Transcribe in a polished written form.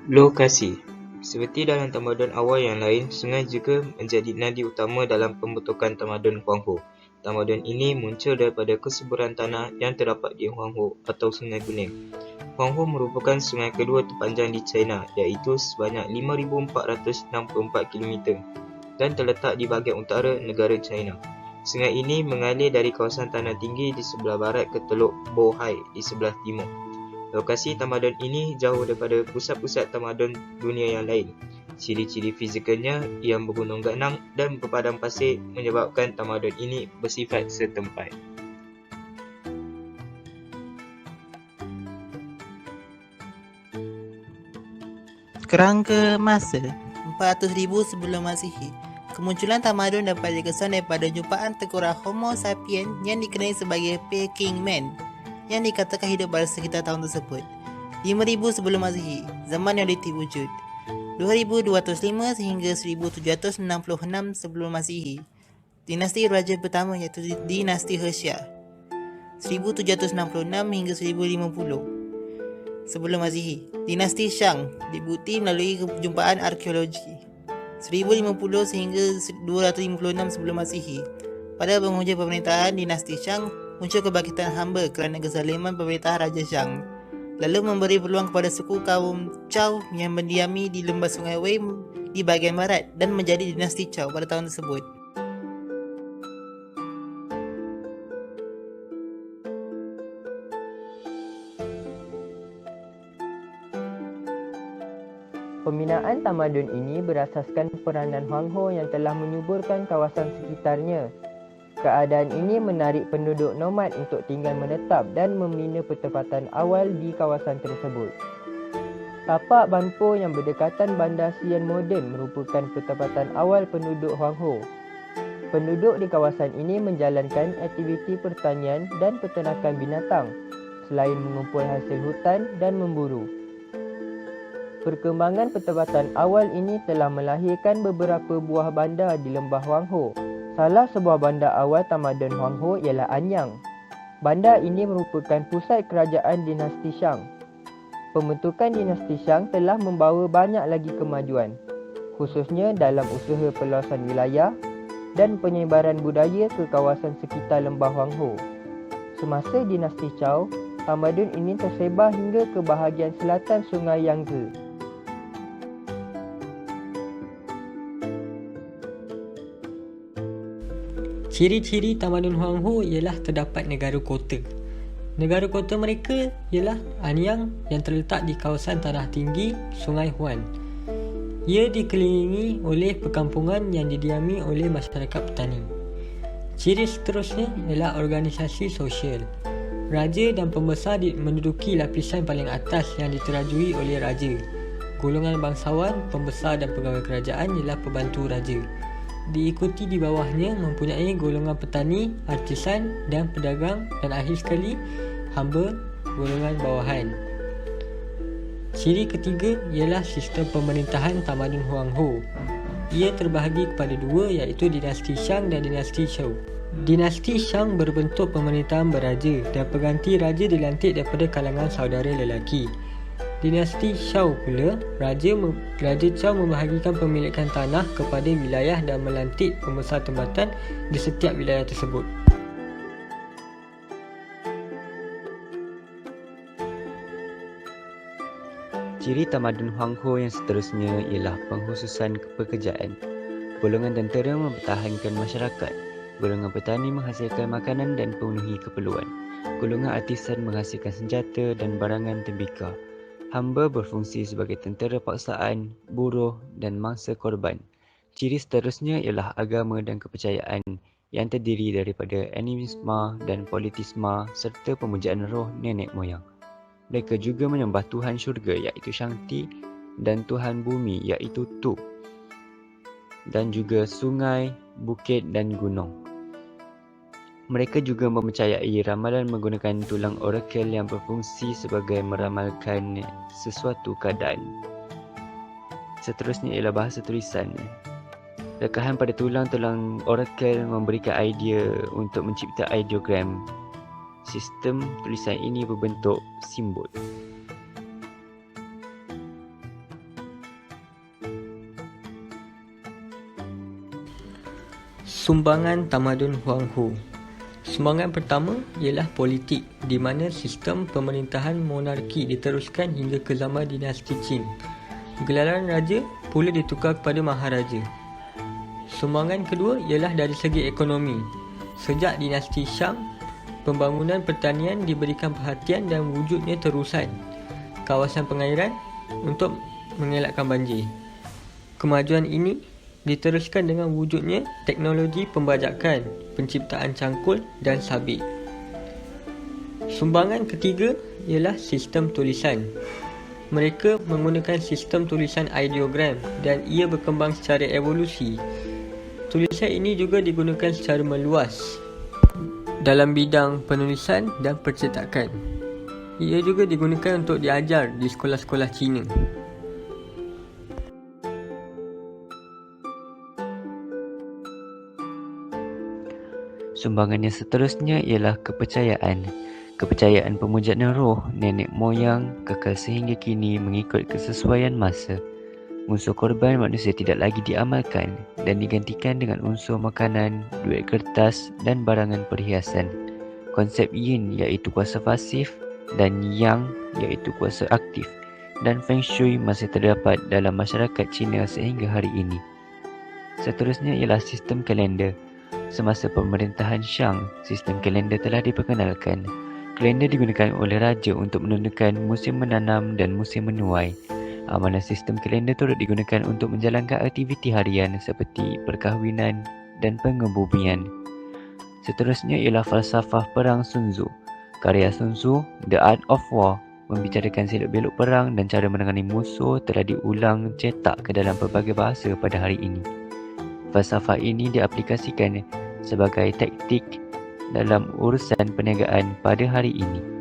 Lokasi. Seperti dalam tamadun awal yang lain, sungai juga menjadi nadi utama dalam pembentukan tamadun Huanghe. Tamadun ini muncul daripada kesuburan tanah yang terdapat di Huanghe atau Sungai Kuning. Huanghe merupakan sungai kedua terpanjang di China, iaitu sebanyak 5,464 km dan terletak di bahagian utara negara China. Sungai ini mengalir dari kawasan tanah tinggi di sebelah barat ke Teluk Bohai di sebelah timur. Lokasi tamadun ini jauh daripada pusat-pusat tamadun dunia yang lain. Ciri-ciri fizikalnya yang bergunung ganang dan berpadang pasir menyebabkan tamadun ini bersifat setempat. Kerangka masa 400,000 sebelum Masihi. Kemunculan tamadun dapat dikesan daripada jumpaan tengkorak Homo sapiens yang dikenali sebagai Peking Man yang dikatakan hidup pada sekitar tahun tersebut. 5,000 sebelum Masihi, zaman Neolitik wujud. 2205 sehingga 1766 sebelum Masihi, dinasti raja pertama iaitu dinasti Hersha. 1766 hingga 1050 sebelum Masihi, dinasti Shang dibukti melalui perjumpaan arkeologi. 1050 sehingga 256 sebelum Masihi, pada penghujung pemerintahan dinasti Shang, muncul kebangkitan hamba kerana kezaliman pemerintah Raja Shang, lalu memberi peluang kepada suku kaum Zhou yang mendiami di lembah Sungai Wei di bahagian barat dan menjadi dinasti Zhou pada tahun tersebut. Pembinaan tamadun ini berasaskan peranan Huanghe yang telah menyuburkan kawasan sekitarnya. Keadaan ini menarik penduduk nomad untuk tinggal menetap dan membina pertempatan awal di kawasan tersebut. Tapak Banpo yang berdekatan Bandar Sian moden merupakan pertempatan awal penduduk Huanghe. Penduduk di kawasan ini menjalankan aktiviti pertanian dan peternakan binatang, selain mengumpul hasil hutan dan memburu. Perkembangan pertempatan awal ini telah melahirkan beberapa buah bandar di lembah Huanghe. Salah sebuah bandar awal tamadun Huanghe ialah Anyang. Bandar ini merupakan pusat kerajaan dinasti Shang. Pembentukan dinasti Shang telah membawa banyak lagi kemajuan, khususnya dalam usaha perluasan wilayah dan penyebaran budaya ke kawasan sekitar lembah Huanghe. Semasa dinasti Zhou, tamadun ini tersebar hingga ke bahagian selatan Sungai Yangtze. Ciri-ciri tamadun Huanghe ialah terdapat negara kota. Negara kota mereka ialah Anyang yang terletak di kawasan tanah tinggi Sungai Huan. Ia dikelilingi oleh perkampungan yang didiami oleh masyarakat petani. Ciri seterusnya ialah organisasi sosial. Raja dan pembesar menduduki lapisan paling atas yang diterajui oleh raja. Golongan bangsawan, pembesar dan pegawai kerajaan ialah pembantu raja. Diikuti di bawahnya mempunyai golongan petani, artisan dan pedagang, dan akhir sekali hamba, golongan bawahan. Ciri ketiga ialah sistem pemerintahan tamadun Huanghe. Ia terbahagi kepada dua, iaitu dinasti Shang dan dinasti Zhou. Dinasti Shang berbentuk pemerintahan beraja dan pengganti raja dilantik daripada kalangan saudara lelaki. Dinasti Zhou pula, Raja Zhou membahagikan pemilikan tanah kepada wilayah dan melantik pembesar tempatan di setiap wilayah tersebut. Ciri tamadun Huanghe yang seterusnya ialah pengkhususan pekerjaan. Golongan tentera mempertahankan masyarakat. Golongan petani menghasilkan makanan dan pemenuhi keperluan. Golongan artisan menghasilkan senjata dan barangan tembikar. Hamba berfungsi sebagai tentera paksaan, buruh dan mangsa korban. Ciri seterusnya ialah agama dan kepercayaan yang terdiri daripada animisme dan politisme serta pemujaan roh nenek moyang. Mereka juga menyembah Tuhan syurga iaitu Shangti dan Tuhan bumi iaitu Tu. dan juga sungai, bukit dan gunung. Mereka juga mempercayai ramalan menggunakan tulang orakel yang berfungsi sebagai meramalkan sesuatu keadaan. Seterusnya ialah bahasa tulisan. Rekahan pada tulang-tulang orakel memberikan idea untuk mencipta ideogram. Sistem tulisan ini berbentuk simbol. Sumbangan tamadun Huanghu. Sumbangan pertama ialah politik, di mana sistem pemerintahan monarki diteruskan hingga ke zaman dinasti Qin. Gelaran raja pula ditukar kepada maharaja. Sumbangan kedua ialah dari segi ekonomi. Sejak dinasti Shang, pembangunan pertanian diberikan perhatian dan wujudnya terusan kawasan pengairan untuk mengelakkan banjir. Kemajuan ini diteruskan dengan wujudnya teknologi pembajakan, penciptaan cangkul dan sabit. Sumbangan ketiga ialah sistem tulisan. Mereka menggunakan sistem tulisan ideogram dan ia berkembang secara evolusi. Tulisan ini juga digunakan secara meluas dalam bidang penulisan dan percetakan. Ia juga digunakan untuk diajar di sekolah-sekolah Cina. Sumbangan yang seterusnya ialah kepercayaan. Kepercayaan pemujaan roh nenek moyang kekal sehingga kini mengikut kesesuaian masa. Unsur korban manusia tidak lagi diamalkan dan digantikan dengan unsur makanan, duit kertas dan barangan perhiasan. Konsep yin iaitu kuasa pasif dan yang iaitu kuasa aktif, dan feng shui masih terdapat dalam masyarakat Cina sehingga hari ini. Seterusnya ialah sistem kalender. Semasa pemerintahan Shang, sistem kalender telah diperkenalkan. Kalender digunakan oleh raja untuk menentukan musim menanam dan musim menuai. Amalan sistem kalender turut digunakan untuk menjalankan aktiviti harian seperti perkahwinan dan pengebumian. Seterusnya ialah falsafah perang Sun Tzu. Karya Sun Tzu, The Art of War, membicarakan selok-belok perang dan cara menangani musuh telah diulang cetak ke dalam pelbagai bahasa pada hari ini. Falsafah ini diaplikasikan sebagai taktik dalam urusan perniagaan pada hari ini.